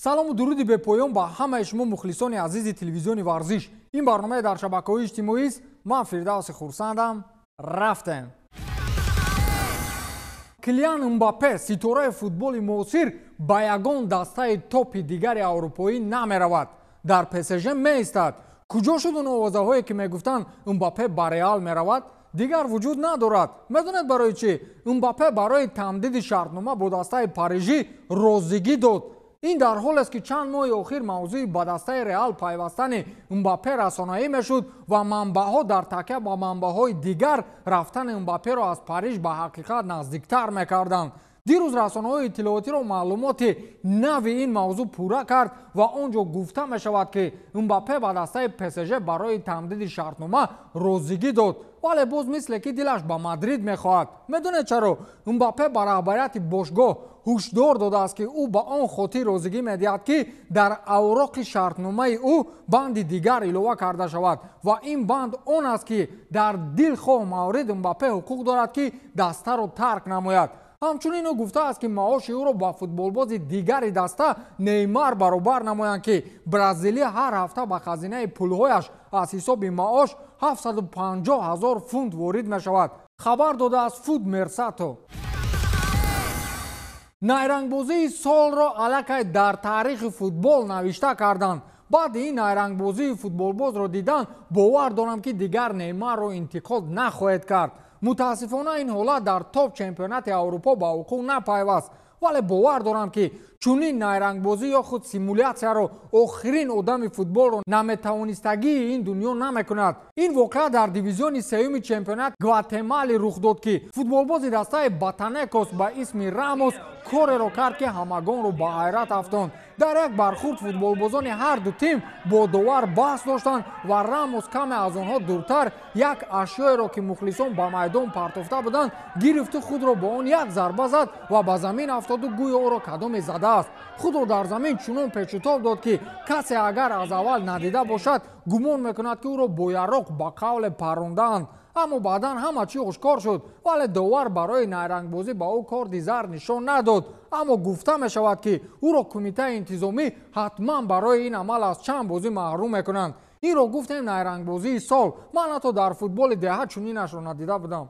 سلام و درودی به پایان با همه شما مخلصان عزیز تلویزیون ورزش. این برنامه در شبکه‌های اجتماعی است. من فردوس خورسندم. رفتم. کلیان امباپه ستاره فوتبال معاصر با یگان دسته توپ دیگر اروپایی نمی‌رود. در PSG می‌ایستد. کجا شد اون آوازه‌هایی که میگفتند امباپه به رئال می‌رود؟ دیگر وجود ندارد. می‌دونید برای چی؟ امباپه برای تمدید شرطنامه با دسته پاریژی راضیگی داد. این در حال است که چند ماه اخیر موضوع به دسته رئال پیوستن امباپه رسانه‌ای میشد و منبع‌ها در تکیه با منبع‌های دیگر رفتن امباپه را از پاریژ به حقیقت نزدیکتر می‌کردند. دیروز رسانه‌های اطلاعاتی را معلومات نوی این موضوع پورا کرد و آنجا گفته می‌شود که امباپه به دسته PSG برای تمدید شرطنامه راضیگی داد، ولی باز مثل که دلش به مادرید می‌خواهد. می‌دونید چرا؟ امباپه به رهبریت باشگاه هشدار داده است که او به آن خاطر راضیگی می‌دهد که در اوراق شرطنامه او بند دیگر اضافه کرده شود و این بند آن است که در دلخواه موارد امباپه حقوق دارد که دسته را ترک نماید. همچنین او گفته است که معاش او را با فوتبالباز دیگری دسته نیمار برابر نمایند که برزیلی هر هفته به خزینه پولهایش از حساب معاش 750,000 فونت وارد می‌شود. خبر داده از فود مرساتو. نیرنگبازی سال را الکی در تاریخ فوتبال نوشته کردند. بعد این نیرنگبازی فوتبالباز را دیدن باور دارم که دیگر نیمار را انتقاد نخواهد کرد. متاسفانه این حالت در توپ چمپیونات اروپا با وقوع نپیوست، ولی باور دارم که چنین نیرنگبازی یا خود سیمولیاسیا را آخرین آدم فوتبال را نمیتوانستگی این دنیا نمیکند. این واقعه در دیویزیون سوم چمپیونات گواتمالا رخ داد که فوتبالباز دسته باتانکوس با اسم راموس کار را کرد که همگان را با حیرت افکند. در یک برخورد فوتبالبازان هر دو تیم با داور بحث داشتند و راموس کمی از آنها دورتر یک اشیایی را که مخلصان به میدان پرتافته بودند گرفت، خود را با آن یک ضربه زد و به زمین افتاد و گویا او را کدام زده است. خود را در زمین چنان پیچ و تاب داد که کسی اگر از اول ندیده باشد گمان میکند که او را با یراق با قول پراندند. اما بعدا همه چی آشکار شد، ولی داور برای نیرنگبازی با او کارت زرد نشان نداد. اما گفته می شود که او را کمیته انتظامی حتما برای این عمل از چند بازی محروم میکنند. این را گفتیم نیرنگبازی سال. من حتی در فوتبال دهه چنینش را ندیده بودم.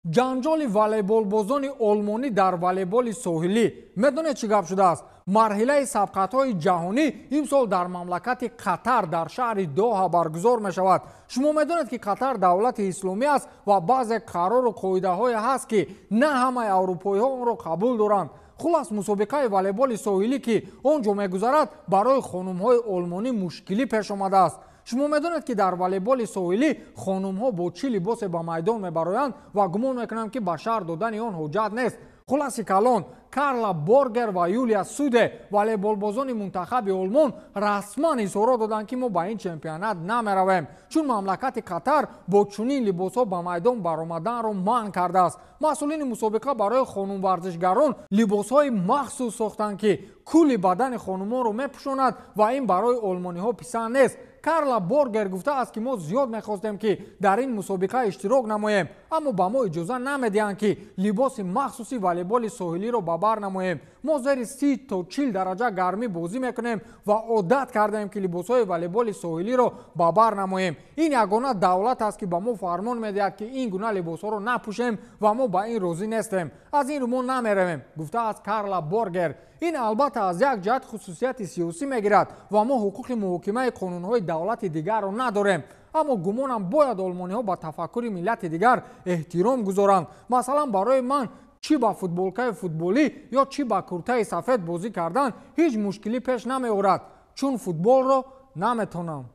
جنجال والیبال بازان آلمانی در والیبال ساحلی. میدونید چی گپ شده است؟ مرحله سبقت‌های جهانی امسال در مملکت قطر در شهر دوحه برگزار می شود. شما میدونید که قطر دولت اسلامی است و بعض قرار و قاعده‌های هست که نه همه اروپایی ها آن را قبول دارند. خلاص مسابقه والیبال ساحلی که آنجا میگذرد برای خانم‌های آلمانی مشکلی پیش آمده است. شما میدونید که در والیبال ساحلی خانم‌ها با چه لباس به میدان میبرایند و گمان میکنم که به شهر دادن آن حجت نیست. خلاص کلان کارلا بورگر و یولیا سوده والیبال بازان منتخب آلمان رسما اظهار دادند که ما با این چمپیونات نمیرویم، چون مملکت قطر با چنین لباس‌ها به میدان برآمدن را منع کرده است. مسئولین مسابقه برای خانم ورزشگران لباس‌های مخصوص ساختند که کل بدن خانم‌ها را میپوشاند و این برای آلمانی‌ها پسند نیست. کارلا بورگر گفته است که ما زیاد میخواستیم که در این مسابقه اشتراک نماییم، اما با ما اجازه نمیدهند که لباس مخصوصی والیبال ساحلی را بر نماییم. ما زیر 30 تا 40 درجه گرمی بازی میکنیم و عادت کردیم که لباسهای والیبال ساحلی را بر نماییم. این یگانه دولت است که با ما فرمان میدهد که این گونه لباسها را نپوشیم و ما با این راضی نیستیم. از این رو ما نمیرویم، گفته است کارلا بورگر. این البته از یک جهت خصوصیت سیاسی میگیرد و ما حقوق محاکمه قانونهای دولت دیگر را نداریم، اما گمانم باید آلمانی ها با تفکر ملت دیگر احترام گذارند. مثلا برای من چی با فوتبالکای فوتبالی یا چی با کرته سفید بازی کردن هیچ مشکلی پیش نمی آورد، چون فوتبال را نمیتونم.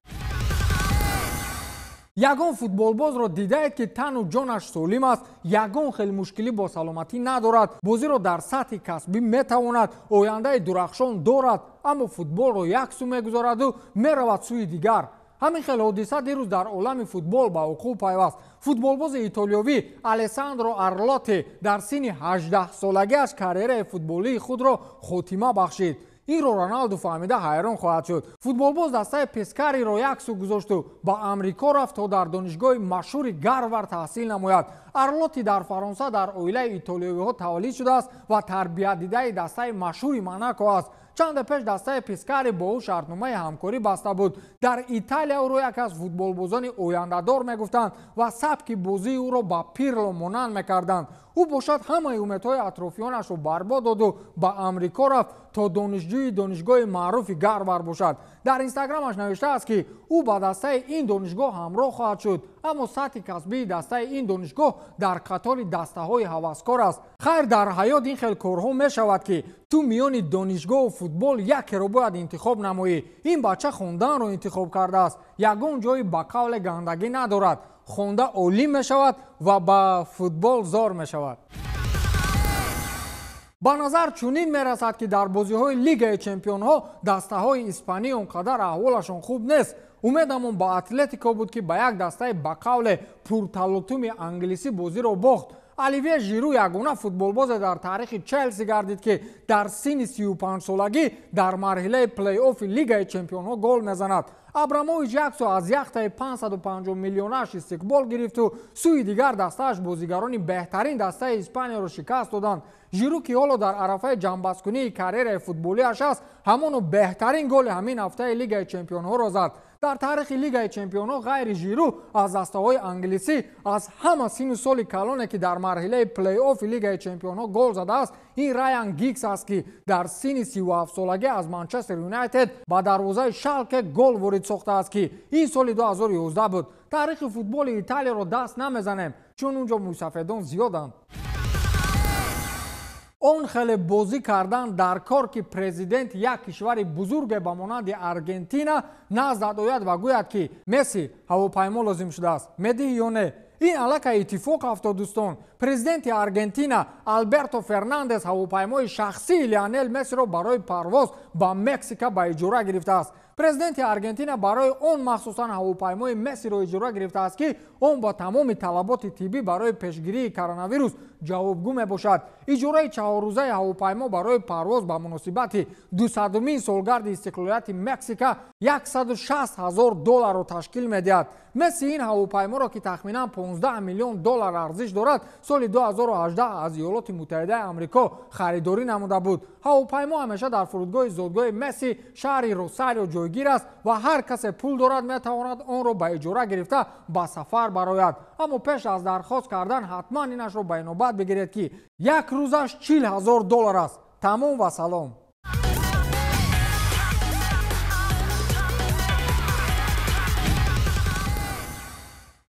یگان فوتبالباز را دیده اید که تن و جانش سالم است، یگان خیلی مشکلی با سلامتی ندارد، بازی را در سطح کسبی میتواند، آینده درخشان دارد، اما فوتبال را یک سو میگذارد و میرود سوی دیگر. همین خیلی حادثه دیروز در عالم فوتبال با وقوع پیوست. فوتبالباز ایتالیایی الساندرو آرلوتی در سن 18 سالگیش کریر فوتبالی خود را خاتمه بخشید. инро Роналду фаҳмида ҳайрон хоҳад шуд. Футболбоз дастаи пескариро як су гузошту ба Амрико рафт то дар донишгоҳи машҳури Гарвард таҳсил намояд. Арлоти дар Фаронса дар оилаи итолиёвиҳо таваллид шудааст ва тарбиятдидаи дастаи машҳури Монако аст. чанде пеш дастаи Пескари бо ӯ шартномаи ҳамкорӣ баста буд. Дар Италия ӯро яке аз футболбозони ояндадор мегуфтанд ва сабки бозии ӯро ба Пирло монанд мекарданд. ӯ бошад ҳамаи умедҳои атрофиёнашро барбод доду ба Амрико рафт то донишҷӯи донишгоҳи маъруфи Гарвард бошад. дар инстаграмаш навиштааст ки ӯ ба дастаи ин донишгоҳ ҳамроҳ хоҳад шуд, аммо сатҳи касбии дастаи ин донишгоҳ дар қатори дастаҳои ҳаваскор аст. хайр, дар ҳаёт ин хел корҳо мешавад ки ту миёни донишгоҳу футбол якеро бояд интихоб намоӣ. ин бача хонданро интихоб кардааст. ягон ҷои бақавле гандагӣ надорад. хонда олим мешавад ва ба футбол зор мешавад. ба назар чунин мерасад ки дар бозиҳои Лигаи Чемпионҳо дастаҳои испанӣ он қадар аҳволашон хуб нест. умедамон ба Атлетико буд ки ба як дастаи бақавле пурталутуми англисӣ бозиро бохт. Оливье Жиру ягона футболбозе дар таърихи Челси гардид ки дар синни 35-солагӣ дар марҳилаи плей-оффи Лигаи Чемпионҳо гол мезанад. Абрамович як су аз яхтаи 550 миллионаш истиқбол гирифту сӯи дигар дастааш бозигарони беҳтарин дастаи Испанияро шикаст доданд. Жиру ки ҳоло дар арафаи ҷанбазкунии карьераи футболиаш аст, ҳамону беҳтарин голи ҳамин ҳафтаи Лигаи Чемпионҳоро зад. дар таърихи Лигаи Чемпионҳо ғайри Жиру аз дастаҳои англисӣ аз ҳама синну соли калоне ки дар марҳилаи плей-оффи Лигаи Чемпионҳо гол задааст, ин Раян Гиггс аст ки дар синни 37-солагӣ аз Манчестер Юнайтед ба дарвозаи Шалке гол ворид сохтааст ки ин соли 2011 буд. таърихи футболи Италияро даст намезанем, чун унҷо мӯйсафедон зиёданд. он хеле бозӣ кардан дар кор ки президент як кишвари бузурге ба монанди Аргентина назад ояд ва гӯяд ки Месси ҳавопаймо лозим шудааст. медиҳӣ ё не? ин аллакай иттифоқ афтод дӯстон. президенти Аргентина Алберто Фернандес ҳавопаймои шахсии Лионел Мессиро барои парвоз ба Мексика ба иҷора гирифтааст. президенти Аргентина барои он махсусан ҳавопаймои Мессиро иҷора гирифтааст ки он ба тамоми талаботи тиббӣ барои пешгирии коронавирус ҷавобгӯ мебошад. иҷораи 4-рӯзаи ҳавопаймо барои парвоз ба муносибати 200-умин солгарди истиқлолияти Мексика $160,000 ташкил медиҳад. Месси ин ҳавопайморо ки тахминан $15 миллион арзиш дорад, соли 2018 аз Иёлоти Муттаҳидаи Амрико харидорӣ намуда буд. ҳавопаймо ҳамеша дар фурудгоҳи зодгоҳи Месси шаҳри Росарио ҷойгир аст ва ҳар касе пул дорад метавонад онро ба иҷора гирифта ба сафар барояд. аммо пеш аз дархост кардан ҳатман инашро ба инобат бигиред ки як рӯзаш $40,000 аст. тамом ва салом.